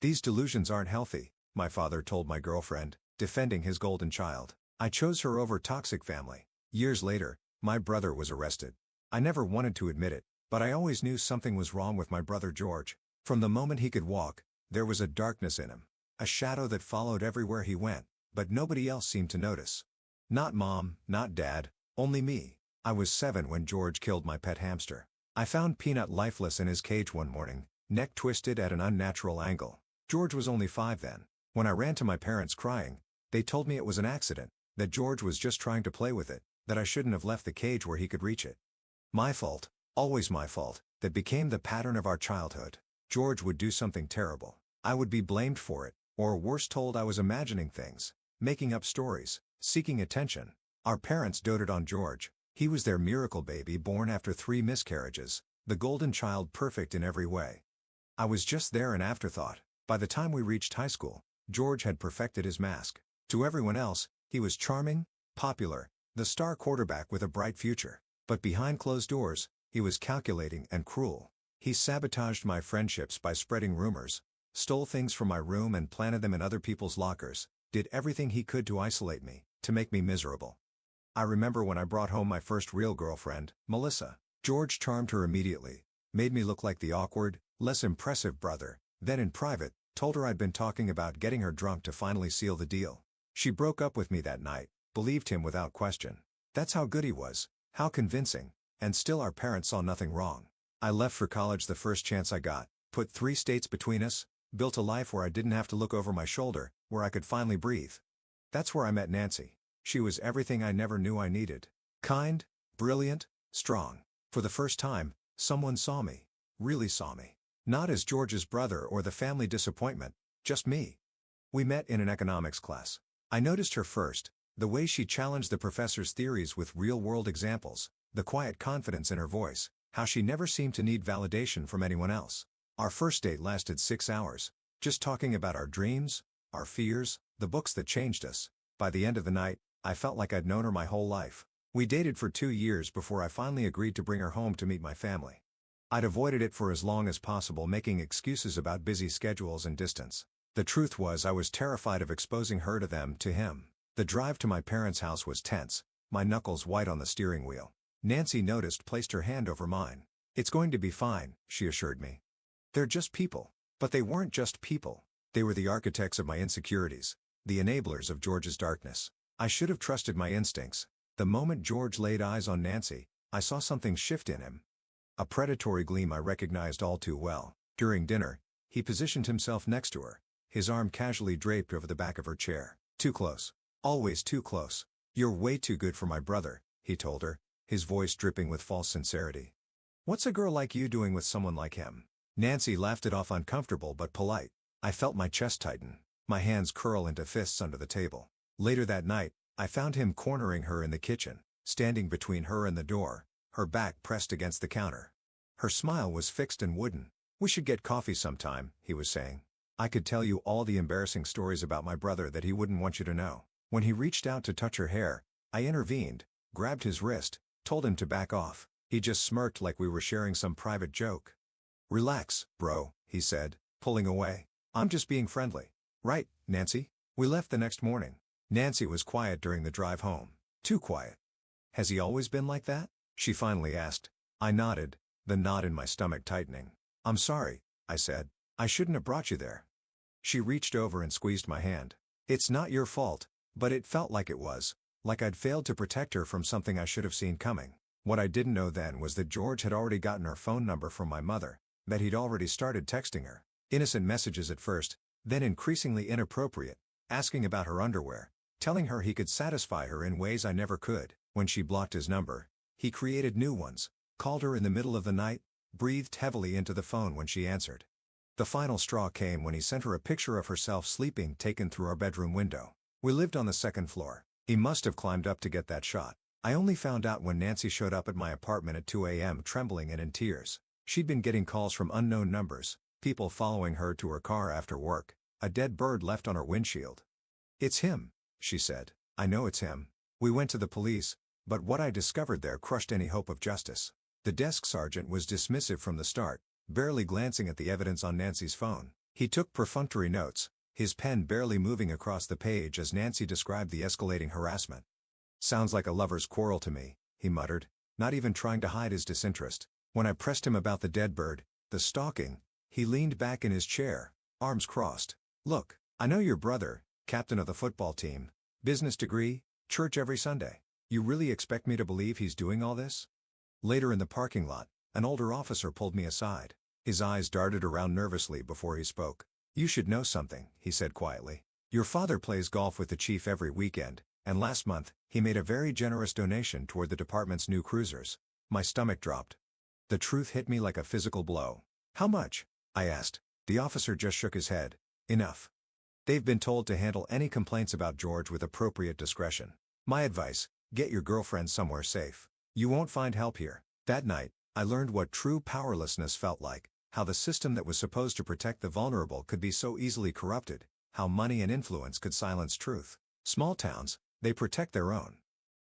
These delusions aren't healthy, my father told my girlfriend, defending his golden child. I chose her over toxic family. Years later, my brother was arrested. I never wanted to admit it, but I always knew something was wrong with my brother George. From the moment he could walk, there was a darkness in him. A shadow that followed everywhere he went, but nobody else seemed to notice. Not mom, not dad, only me. I was 7 when George killed my pet hamster. I found Peanut lifeless in his cage one morning, neck twisted at an unnatural angle. George was only 5 then. When I ran to my parents crying, they told me it was an accident, that George was just trying to play with it, that I shouldn't have left the cage where he could reach it. My fault, always my fault, that became the pattern of our childhood. George would do something terrible. I would be blamed for it, or worse told I was imagining things, making up stories, seeking attention. Our parents doted on George. He was their miracle baby born after 3 miscarriages, the golden child perfect in every way. I was just there an afterthought. By the time we reached high school, George had perfected his mask. To everyone else, he was charming, popular, the star quarterback with a bright future. But behind closed doors, he was calculating and cruel. He sabotaged my friendships by spreading rumors, stole things from my room and planted them in other people's lockers, did everything he could to isolate me, to make me miserable. I remember when I brought home my first real girlfriend, Melissa. George charmed her immediately, made me look like the awkward, less impressive brother, then in private, told her I'd been talking about getting her drunk to finally seal the deal. She broke up with me that night, believed him without question. That's how good he was, how convincing, and still our parents saw nothing wrong. I left for college the first chance I got, put 3 states between us, built a life where I didn't have to look over my shoulder, where I could finally breathe. That's where I met Nancy. She was everything I never knew I needed. Kind, brilliant, strong. For the first time, someone saw me, really saw me. Not as George's brother or the family disappointment, just me. We met in an economics class. I noticed her first, the way she challenged the professor's theories with real-world examples, the quiet confidence in her voice, how she never seemed to need validation from anyone else. Our first date lasted 6 hours, just talking about our dreams, our fears, the books that changed us. By the end of the night, I felt like I'd known her my whole life. We dated for 2 years before I finally agreed to bring her home to meet my family. I'd avoided it for as long as possible, making excuses about busy schedules and distance. The truth was I was terrified of exposing her to them, to him. The drive to my parents' house was tense, my knuckles white on the steering wheel. Nancy noticed, placed her hand over mine. "It's going to be fine," she assured me. "They're just people." But they weren't just people. They were the architects of my insecurities, the enablers of George's darkness. I should have trusted my instincts. The moment George laid eyes on Nancy, I saw something shift in him. A predatory gleam I recognized all too well. During dinner, he positioned himself next to her, his arm casually draped over the back of her chair. "Too close. Always too close. You're way too good for my brother," he told her, his voice dripping with false sincerity. "What's a girl like you doing with someone like him?" Nancy laughed it off, uncomfortable but polite. I felt my chest tighten, my hands curl into fists under the table. Later that night, I found him cornering her in the kitchen, standing between her and the door, her back pressed against the counter. Her smile was fixed and wooden. "We should get coffee sometime," he was saying. "I could tell you all the embarrassing stories about my brother that he wouldn't want you to know." When he reached out to touch her hair, I intervened, grabbed his wrist, told him to back off. He just smirked like we were sharing some private joke. "Relax, bro," he said, pulling away. "I'm just being friendly." "Right, Nancy?" We left the next morning. Nancy was quiet during the drive home. Too quiet. "Has he always been like that?" she finally asked. I nodded, the knot in my stomach tightening. "I'm sorry," I said. "I shouldn't have brought you there." She reached over and squeezed my hand. "It's not your fault," but it felt like it was, like I'd failed to protect her from something I should have seen coming. What I didn't know then was that George had already gotten her phone number from my mother, that he'd already started texting her. Innocent messages at first, then increasingly inappropriate, asking about her underwear, telling her he could satisfy her in ways I never could. When she blocked his number, he created new ones, called her in the middle of the night, breathed heavily into the phone when she answered. The final straw came when he sent her a picture of herself sleeping taken through our bedroom window. We lived on the 2nd floor. He must have climbed up to get that shot. I only found out when Nancy showed up at my apartment at 2 a.m. trembling and in tears. She'd been getting calls from unknown numbers, people following her to her car after work, a dead bird left on her windshield. "It's him," she said. "I know it's him." We went to the police, but what I discovered there crushed any hope of justice. The desk sergeant was dismissive from the start, barely glancing at the evidence on Nancy's phone. He took perfunctory notes, his pen barely moving across the page as Nancy described the escalating harassment. "Sounds like a lover's quarrel to me," he muttered, not even trying to hide his disinterest. When I pressed him about the dead bird, the stalking, he leaned back in his chair, arms crossed. "Look, I know your brother, captain of the football team, business degree, church every Sunday. You really expect me to believe he's doing all this?" Later in the parking lot, an older officer pulled me aside. His eyes darted around nervously before he spoke. "You should know something," he said quietly. "Your father plays golf with the chief every weekend, and last month, he made a very generous donation toward the department's new cruisers." My stomach dropped. The truth hit me like a physical blow. "How much?" I asked. The officer just shook his head. "Enough. They've been told to handle any complaints about George with appropriate discretion. My advice, get your girlfriend somewhere safe. You won't find help here." That night, I learned what true powerlessness felt like, how the system that was supposed to protect the vulnerable could be so easily corrupted, how money and influence could silence truth. Small towns, they protect their own.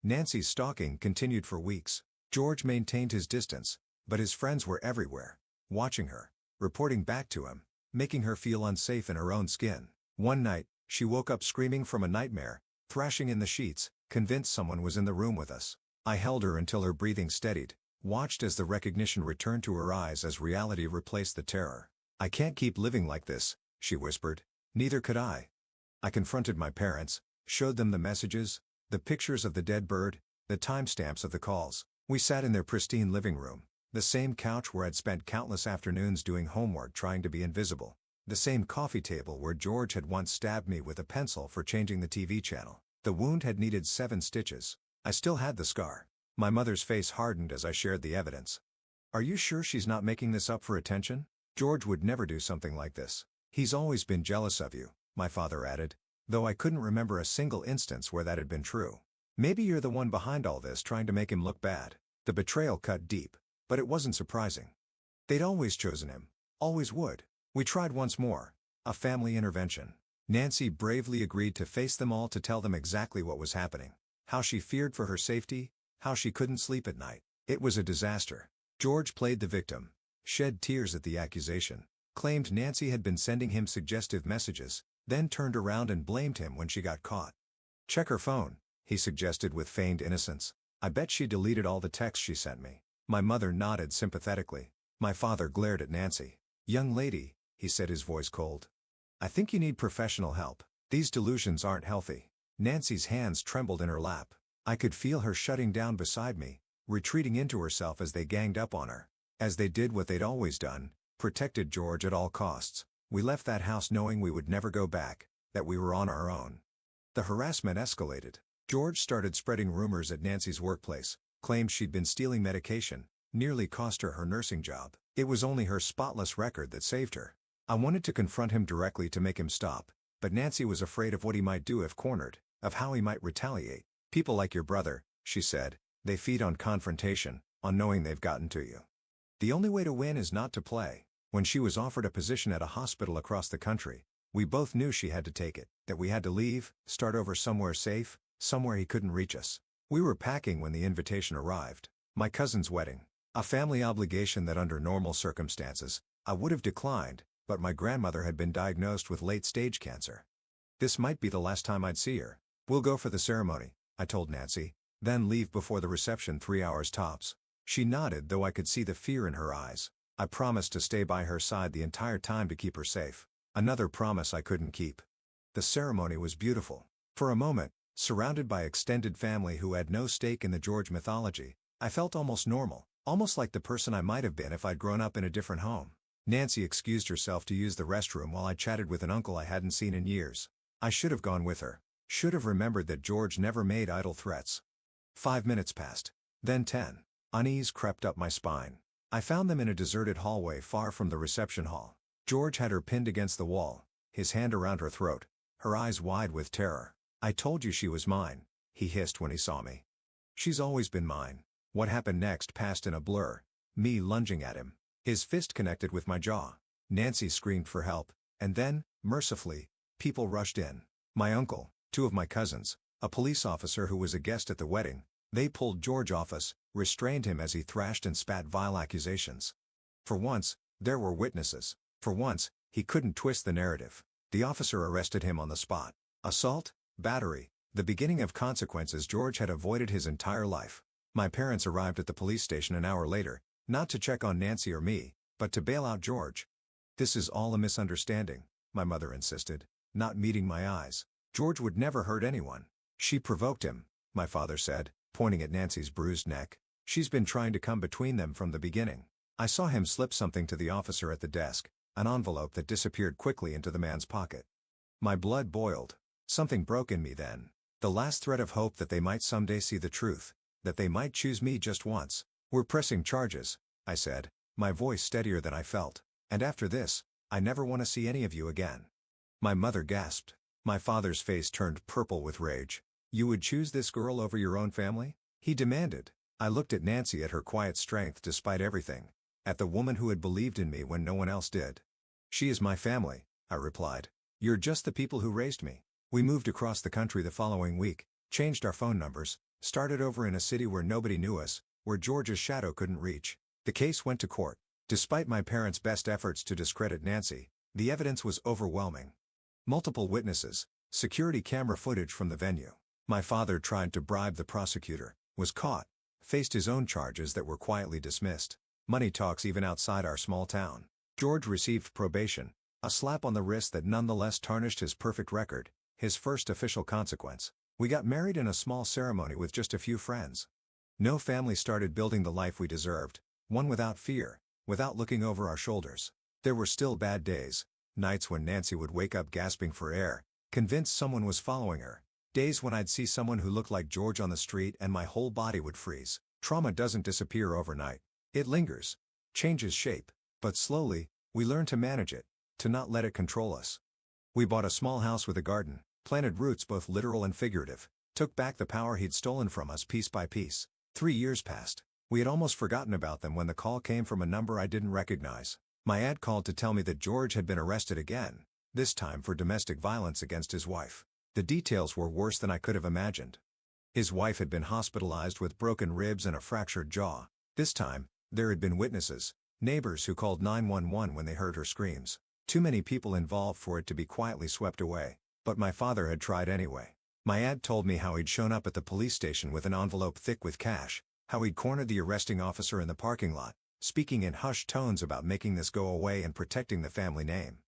Nancy's stalking continued for weeks. George maintained his distance, but his friends were everywhere, watching her, reporting back to him, making her feel unsafe in her own skin. One night, she woke up screaming from a nightmare, thrashing in the sheets, convinced someone was in the room with us. I held her until her breathing steadied, watched as the recognition returned to her eyes as reality replaced the terror. "I can't keep living like this," she whispered. Neither could I. I confronted my parents, showed them the messages, the pictures of the dead bird, the timestamps of the calls. We sat in their pristine living room, the same couch where I'd spent countless afternoons doing homework trying to be invisible, the same coffee table where George had once stabbed me with a pencil for changing the TV channel. The wound had needed 7 stitches. I still had the scar. My mother's face hardened as I shared the evidence. "Are you sure she's not making this up for attention? George would never do something like this. He's always been jealous of you," my father added, though I couldn't remember a single instance where that had been true. "Maybe you're the one behind all this trying to make him look bad." The betrayal cut deep, but it wasn't surprising. They'd always chosen him. Always would. We tried once more. A family intervention. Nancy bravely agreed to face them all to tell them exactly what was happening. How she feared for her safety, how she couldn't sleep at night. It was a disaster. George played the victim, shed tears at the accusation, claimed Nancy had been sending him suggestive messages, then turned around and blamed him when she got caught. "Check her phone," he suggested with feigned innocence. "I bet she deleted all the texts she sent me." My mother nodded sympathetically. My father glared at Nancy. "Young lady," he said, his voice cold. "I think you need professional help. These delusions aren't healthy." Nancy's hands trembled in her lap. I could feel her shutting down beside me, retreating into herself as they ganged up on her. As they did what they'd always done, protected George at all costs. We left that house knowing we would never go back, that we were on our own. The harassment escalated. George started spreading rumors at Nancy's workplace, claimed she'd been stealing medication, nearly cost her her nursing job. It was only her spotless record that saved her. I wanted to confront him directly to make him stop, but Nancy was afraid of what he might do if cornered, of how he might retaliate. "People like your brother," she said, "they feed on confrontation, on knowing they've gotten to you. The only way to win is not to play." When she was offered a position at a hospital across the country, we both knew she had to take it, that we had to leave, start over somewhere safe, somewhere he couldn't reach us. We were packing when the invitation arrived. My cousin's wedding. A family obligation that under normal circumstances, I would have declined, but my grandmother had been diagnosed with late-stage cancer. This might be the last time I'd see her. "We'll go for the ceremony," I told Nancy, "then leave before the reception 3 hours tops." She nodded, though I could see the fear in her eyes. I promised to stay by her side the entire time to keep her safe. Another promise I couldn't keep. The ceremony was beautiful. For a moment, surrounded by extended family who had no stake in the George mythology, I felt almost normal, almost like the person I might have been if I'd grown up in a different home. Nancy excused herself to use the restroom while I chatted with an uncle I hadn't seen in years. I should have gone with her. Should have remembered that George never made idle threats. 5 minutes passed. Then 10. Unease crept up my spine. I found them in a deserted hallway far from the reception hall. George had her pinned against the wall, his hand around her throat, her eyes wide with terror. "I told you she was mine," he hissed when he saw me. "She's always been mine." What happened next passed in a blur. Me lunging at him, his fist connected with my jaw. Nancy screamed for help, and then, mercifully, people rushed in. My uncle, 2 of my cousins, a police officer who was a guest at the wedding. They pulled George off us, restrained him as he thrashed and spat vile accusations. For once, there were witnesses. For once, He couldn't twist the narrative. The officer arrested him on the spot. Assault, battery, the beginning of consequences George had avoided his entire life. My parents arrived at the police station an hour later, not to check on Nancy or me, but to bail out George. "This is all a misunderstanding," my mother insisted, not meeting my eyes. "George would never hurt anyone. She provoked him," my father said, pointing at Nancy's bruised neck. "She's been trying to come between them from the beginning." I saw him slip something to the officer at the desk, an envelope that disappeared quickly into the man's pocket. My blood boiled. Something broke in me then. The last thread of hope that they might someday see the truth, that they might choose me just once. "We're pressing charges," I said, my voice steadier than I felt. "And after this, I never want to see any of you again." My mother gasped. My father's face turned purple with rage. "You would choose this girl over your own family?" he demanded. I looked at Nancy, at her quiet strength despite everything. At the woman who had believed in me when no one else did. "She is my family," I replied. "You're just the people who raised me." We moved across the country the following week, changed our phone numbers, started over in a city where nobody knew us, where George's shadow couldn't reach. The case went to court. Despite my parents' best efforts to discredit Nancy, the evidence was overwhelming. Multiple witnesses, security camera footage from the venue. My father tried to bribe the prosecutor, was caught, faced his own charges that were quietly dismissed. Money talks even outside our small town. George received probation, a slap on the wrist that nonetheless tarnished his perfect record, his first official consequence. We got married in a small ceremony with just a few friends. No family started building the life we deserved, one without fear, without looking over our shoulders. There were still bad days, nights when Nancy would wake up gasping for air, convinced someone was following her. Days when I'd see someone who looked like George on the street and my whole body would freeze. Trauma doesn't disappear overnight. It lingers, changes shape, but slowly, we learn to manage it, to not let it control us. We bought a small house with a garden, planted roots both literal and figurative, took back the power he'd stolen from us piece by piece. 3 years passed. We had almost forgotten about them when the call came from a number I didn't recognize. My aunt called to tell me that George had been arrested again, this time for domestic violence against his wife. The details were worse than I could have imagined. His wife had been hospitalized with broken ribs and a fractured jaw. This time, there had been witnesses, neighbors who called 911 when they heard her screams. Too many people involved for it to be quietly swept away, but my father had tried anyway. My aunt told me how he'd shown up at the police station with an envelope thick with cash, how he'd cornered the arresting officer in the parking lot, speaking in hushed tones about making this go away and protecting the family name.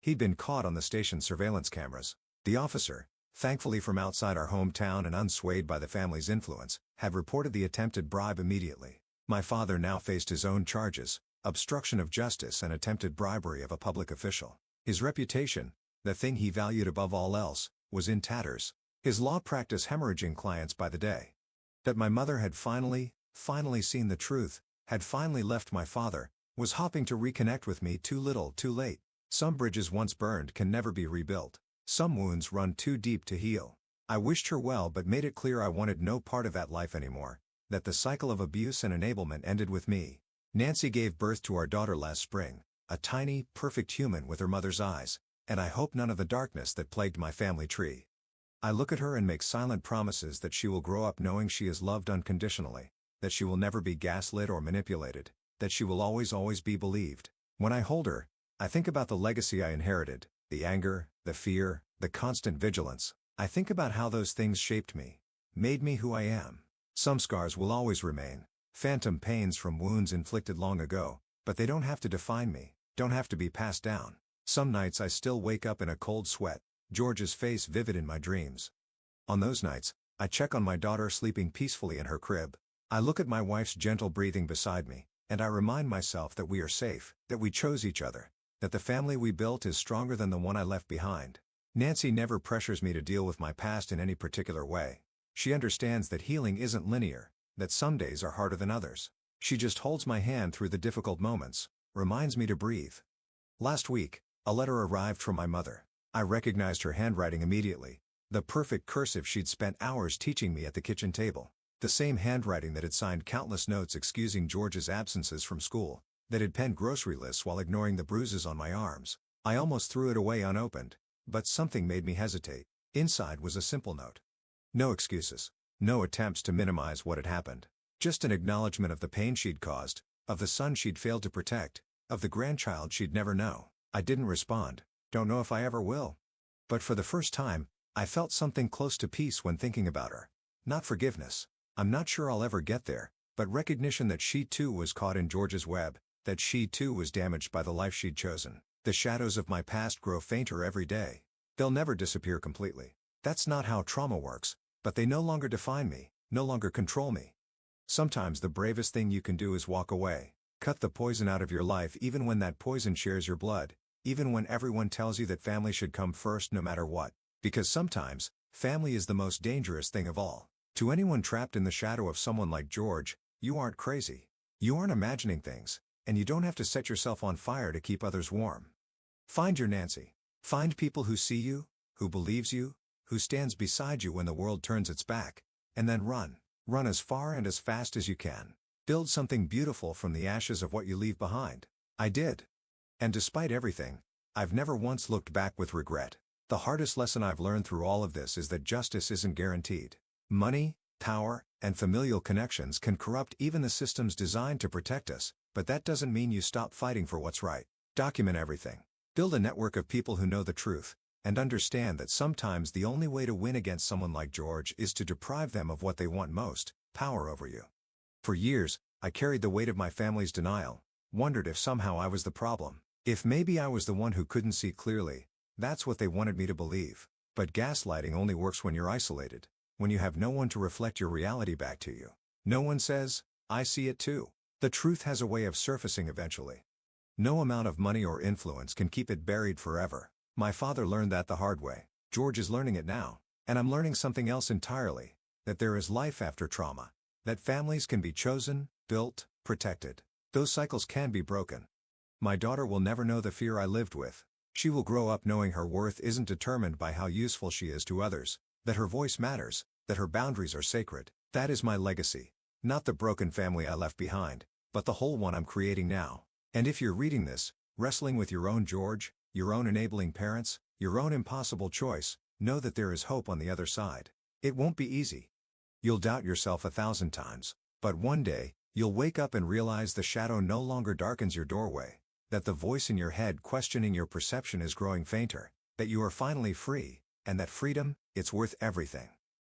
He'd been caught on the station's surveillance cameras. The officer, thankfully from outside our hometown and unswayed by the family's influence, had reported the attempted bribe immediately. My father now faced his own charges, obstruction of justice and attempted bribery of a public official. His reputation, the thing he valued above all else, was in tatters. His law practice hemorrhaging clients by the day. That my mother had finally seen the truth, had finally left my father, was hoping to reconnect with me too little too late. Some bridges once burned can never be rebuilt. Some wounds run too deep to heal. I wished her well but made it clear I wanted no part of that life anymore, that the cycle of abuse and enablement ended with me. Nancy gave birth to our daughter last spring, a tiny, perfect human with her mother's eyes, and I hope none of the darkness that plagued my family tree. I look at her and make silent promises that she will grow up knowing she is loved unconditionally, that she will never be gaslit or manipulated, that she will always be believed. When I hold her, I think about the legacy I inherited, the anger, the fear, the constant vigilance. I think about how those things shaped me, made me who I am. Some scars will always remain, phantom pains from wounds inflicted long ago, but they don't have to define me, don't have to be passed down. Some nights I still wake up in a cold sweat, George's face vivid in my dreams. On those nights, I check on my daughter sleeping peacefully in her crib. I look at my wife's gentle breathing beside me, and I remind myself that we are safe, that we chose each other, that the family we built is stronger than the one I left behind. Nancy never pressures me to deal with my past in any particular way. She understands that healing isn't linear, that some days are harder than others. She just holds my hand through the difficult moments, reminds me to breathe. Last week, a letter arrived from my mother. I recognized her handwriting immediately, the perfect cursive she'd spent hours teaching me at the kitchen table. The same handwriting that had signed countless notes excusing George's absences from school, that had penned grocery lists while ignoring the bruises on my arms. I almost threw it away unopened, but something made me hesitate. Inside was a simple note. No excuses, no attempts to minimize what had happened. Just an acknowledgement of the pain she'd caused, of the son she'd failed to protect, of the grandchild she'd never know. I didn't respond, don't know if I ever will. But for the first time, I felt something close to peace when thinking about her. Not forgiveness. I'm not sure I'll ever get there, but recognition that she too was caught in George's web, that she too was damaged by the life she'd chosen. The shadows of my past grow fainter every day. They'll never disappear completely. That's not how trauma works, but they no longer define me, no longer control me. Sometimes the bravest thing you can do is walk away. Cut the poison out of your life even when that poison shares your blood, even when everyone tells you that family should come first no matter what. Because sometimes, family is the most dangerous thing of all. To anyone trapped in the shadow of someone like George, you aren't crazy. You aren't imagining things, and you don't have to set yourself on fire to keep others warm. Find your Nancy. Find people who see you, who believes you, who stands beside you when the world turns its back, and then run. Run as far and as fast as you can. Build something beautiful from the ashes of what you leave behind. I did. And despite everything, I've never once looked back with regret. The hardest lesson I've learned through all of this is that justice isn't guaranteed. Money, power, and familial connections can corrupt even the systems designed to protect us, but that doesn't mean you stop fighting for what's right. Document everything. Build a network of people who know the truth, and understand that sometimes the only way to win against someone like George is to deprive them of what they want most, power over you. For years, I carried the weight of my family's denial, wondered if somehow I was the problem, if maybe I was the one who couldn't see clearly. That's what they wanted me to believe. But gaslighting only works when you're isolated, when you have no one to reflect your reality back to you. No one says, I see it too. The truth has a way of surfacing eventually. No amount of money or influence can keep it buried forever. My father learned that the hard way. George is learning it now. And I'm learning something else entirely. That there is life after trauma. That families can be chosen, built, protected. Those cycles can be broken. My daughter will never know the fear I lived with. She will grow up knowing her worth isn't determined by how useful she is to others, that her voice matters, that her boundaries are sacred. That is my legacy. Not the broken family I left behind, but the whole one I'm creating now. And if you're reading this, wrestling with your own George, your own enabling parents, your own impossible choice, know that there is hope on the other side. It won't be easy. You'll doubt yourself 1,000 times, but one day, you'll wake up and realize the shadow no longer darkens your doorway, that the voice in your head questioning your perception is growing fainter, that you are finally free, and that freedom, it's worth everything.